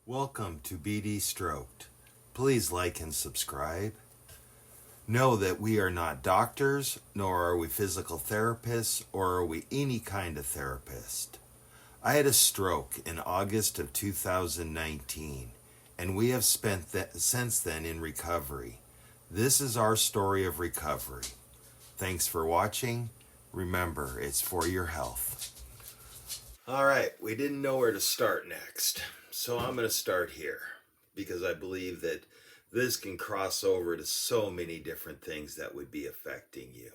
Welcome to BD Stroked. Please like and subscribe. Know that we are not doctors, nor are we physical therapists, or are we any kind of therapist. I had a stroke in August of 2019, and we have spent since then in recovery. This is our story of recovery. Thanks for watching. Remember, it's for your health. All right, we didn't know where to start next, so I'm going to start here because I believe that this can cross over to so many different things that would be affecting you.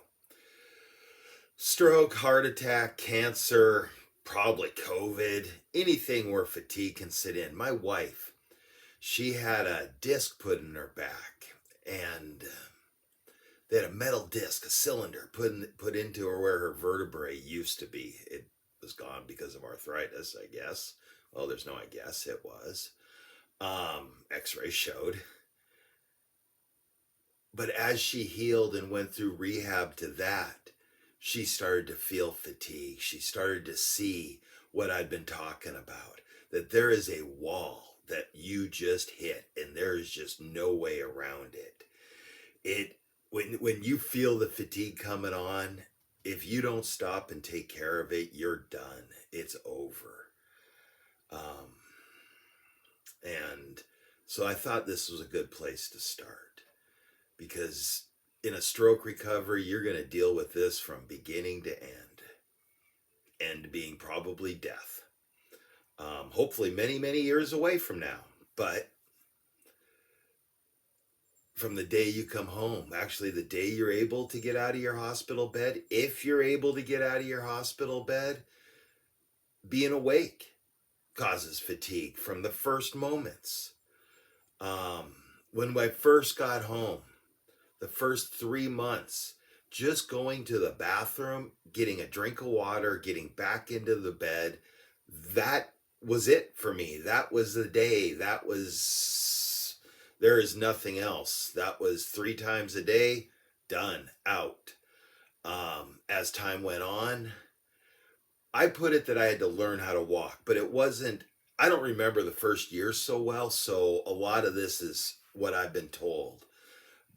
Stroke, heart attack, cancer, probably COVID, anything where fatigue can sit in. My wife, she had a disc put in her back, and they had a metal disc, a cylinder put into her where her vertebrae used to be. It was gone because of arthritis, I guess. Well, there's no I guess, it was. X-ray showed. But as she healed and went through rehab to that, she started to feel fatigue. She started to see what I'd been talking about, that there is a wall that you just hit and there is just no way around it. When you feel the fatigue coming on, if you don't stop and take care of it, you're done. It's over. And so I thought this was a good place to start because in a stroke recovery, you're going to deal with this from beginning to end being probably death. Hopefully many, many years away from now. But from the day you come home, actually the day you're able to get out of your hospital bed, if you're able to get out of your hospital bed, being awake causes fatigue from the first moments. When I first got home, the first 3 months, just going to the bathroom, getting a drink of water, getting back into the bed, that was it for me. That was the day. There is nothing else. That was 3 times a day, done, out. As time went on, I put it that I had to learn how to walk, but it wasn't, I don't remember the first year so well, so a lot of this is what I've been told.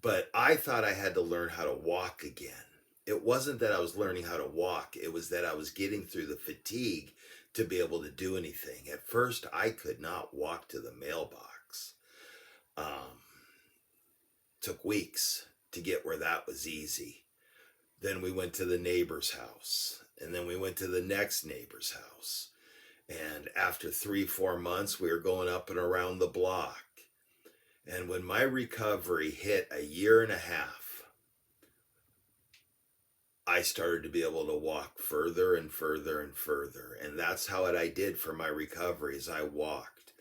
But I thought I had to learn how to walk again. It wasn't that I was learning how to walk, it was that I was getting through the fatigue to be able to do anything. At first, I could not walk to the mailbox. Took weeks to get where that was easy. Then we went to the neighbor's house, and then we went to the next neighbor's house. And after 3, 4 months, we were going up and around the block. And when my recovery hit a year and a half, I started to be able to walk further and further and further. And that's how I did for my recovery, is I walked.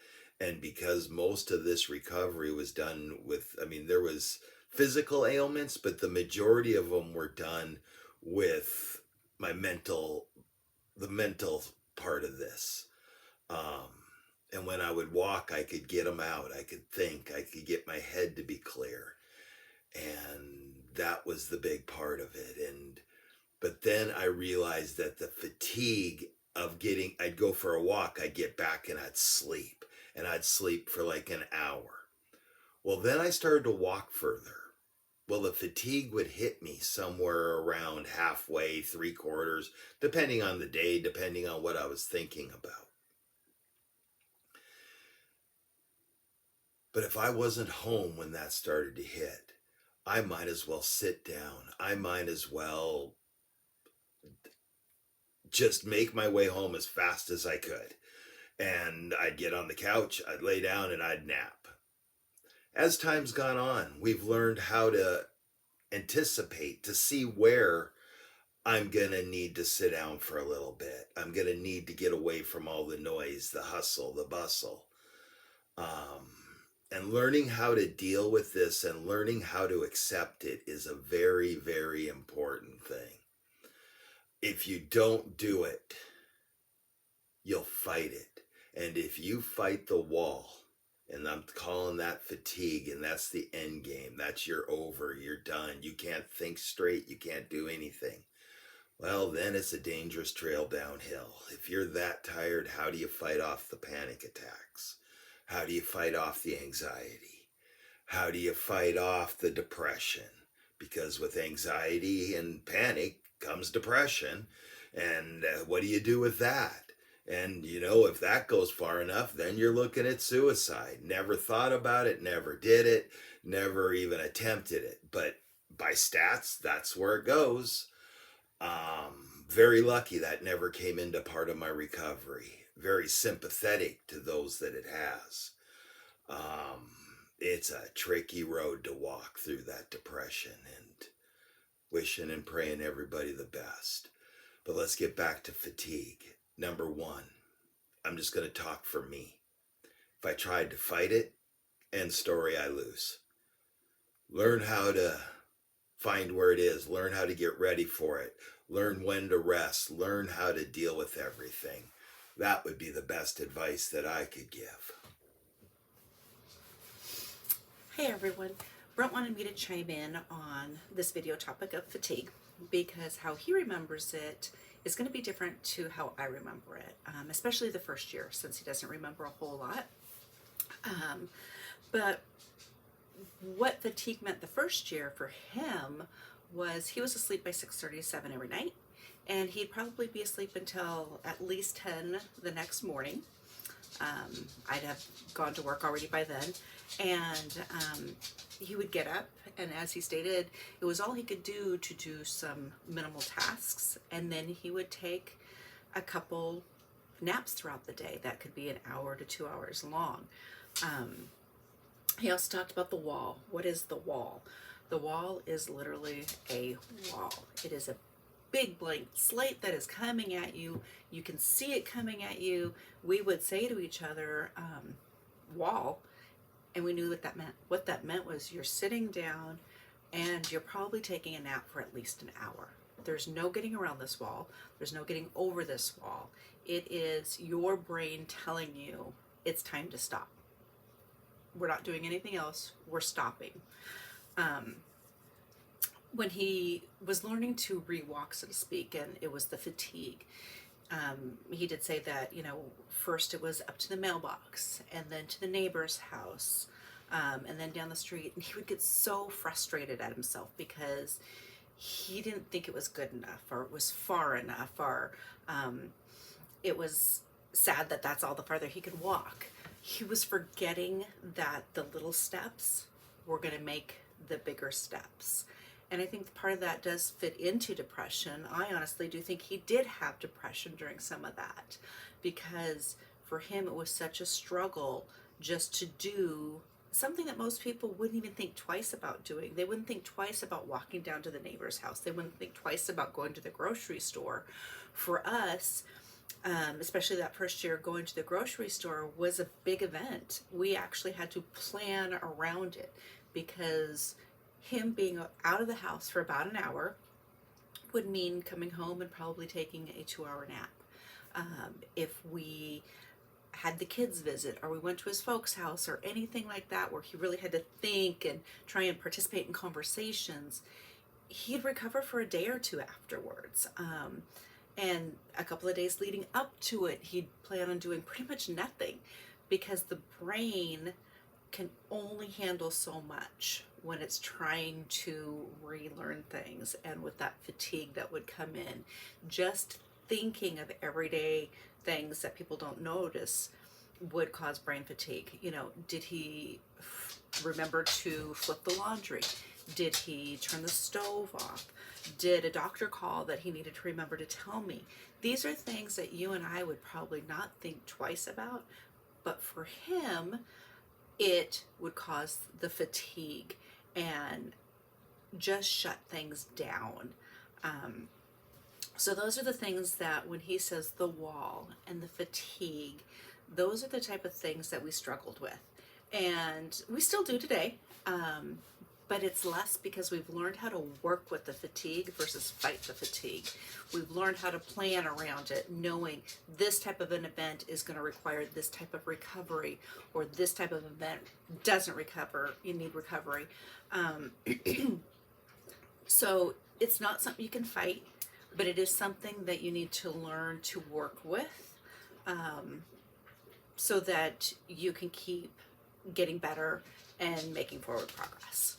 And because most of this recovery was done with, there was physical ailments, but the majority of them were done with my the mental part of this. And when I would walk, I could get them out. I could think. I could get my head to be clear. And that was the big part of it. But then I realized that the fatigue of I'd go for a walk, I'd get back and I'd sleep. And I'd sleep for like an hour. Well, then I started to walk further. Well, the fatigue would hit me somewhere around halfway, 3/4, depending on the day, depending on what I was thinking about. But if I wasn't home when that started to hit, I might as well sit down. I might as well just make my way home as fast as I could. And I'd get on the couch, I'd lay down, and I'd nap. As time's gone on, we've learned how to anticipate, to see where I'm going to need to sit down for a little bit. I'm going to need to get away from all the noise, the hustle, the bustle. And learning how to deal with this and learning how to accept it is a very, very important thing. If you don't do it, you'll fight it. And if you fight the wall, and I'm calling that fatigue, and that's the end game, that's you're over, you're done, you can't think straight, you can't do anything. Well, then it's a dangerous trail downhill. If you're that tired, how do you fight off the panic attacks? How do you fight off the anxiety? How do you fight off the depression? Because with anxiety and panic comes depression. And what do you do with that? And if that goes far enough, then you're looking at suicide. Never thought about it, never did it, never even attempted it. But by stats, that's where it goes. Very lucky that never came into part of my recovery. Very sympathetic to those that it has. Um, it's a tricky road to walk through that depression, and wishing and praying everybody the best. But let's get back to fatigue. Number one, I'm just going to talk for me. If I tried to fight it, end story, I lose. Learn how to find where it is, learn how to get ready for it, learn when to rest, learn how to deal with everything. That would be the best advice that I could give. Hey everyone, Brent wanted me to chime in on this video topic of fatigue because how he remembers it is going to be different to how I remember it, especially the first year since he doesn't remember a whole lot. But what fatigue meant the first year for him was he was asleep by 6:37 every night, and he'd probably be asleep until at least 10 the next morning. I'd have gone to work already by then, and he would get up, and as he stated, it was all he could do to do some minimal tasks, and then he would take a couple naps throughout the day that could be an hour to 2 hours long. He also talked about the wall. What is the wall? The wall is literally a wall. It is a big blank slate that is coming at you. You can see it coming at you. We would say to each other, wall, and we knew what that meant. What that meant was you're sitting down and you're probably taking a nap for at least an hour. There's no getting around this wall. There's no getting over this wall. It is your brain telling you it's time to stop. We're not doing anything else. We're stopping. When he was learning to re-walk, so to speak, and it was the fatigue, he did say that, first it was up to the mailbox and then to the neighbor's house, and then down the street. And he would get so frustrated at himself because he didn't think it was good enough, or it was far enough, or it was sad that that's all the farther he could walk. He was forgetting that the little steps were going to make the bigger steps. And I think part of that does fit into depression. I honestly do think he did have depression during some of that, because for him it was such a struggle just to do something that most people wouldn't even think twice about doing. They wouldn't think twice about walking down to the neighbor's house. They wouldn't think twice about going to the grocery store. For us, especially that first year, going to the grocery store was a big event. We actually had to plan around it, because him being out of the house for about an hour would mean coming home and probably taking a 2-hour nap. If we had the kids visit, or we went to his folks' house, or anything like that where he really had to think and try and participate in conversations, he'd recover for a day or two afterwards. And a couple of days leading up to it, he'd plan on doing pretty much nothing, because the brain can only handle so much when it's trying to relearn things. And with that fatigue that would come in, just thinking of everyday things that people don't notice would cause brain fatigue. Did he remember to flip the laundry? Did he turn the stove off? Did a doctor call that he needed to remember to tell me? These are things that you and I would probably not think twice about, but for him, it would cause the fatigue and just shut things down. So those are the things that when he says the wall and the fatigue, those are the type of things that we struggled with. And we still do today. But it's less because we've learned how to work with the fatigue versus fight the fatigue. We've learned how to plan around it, knowing this type of an event is going to require this type of recovery, or this type of event doesn't recover, you need recovery. So it's not something you can fight, but it is something that you need to learn to work with. so that you can keep getting better and making forward progress.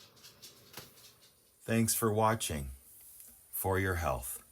Thanks for watching For Your Health.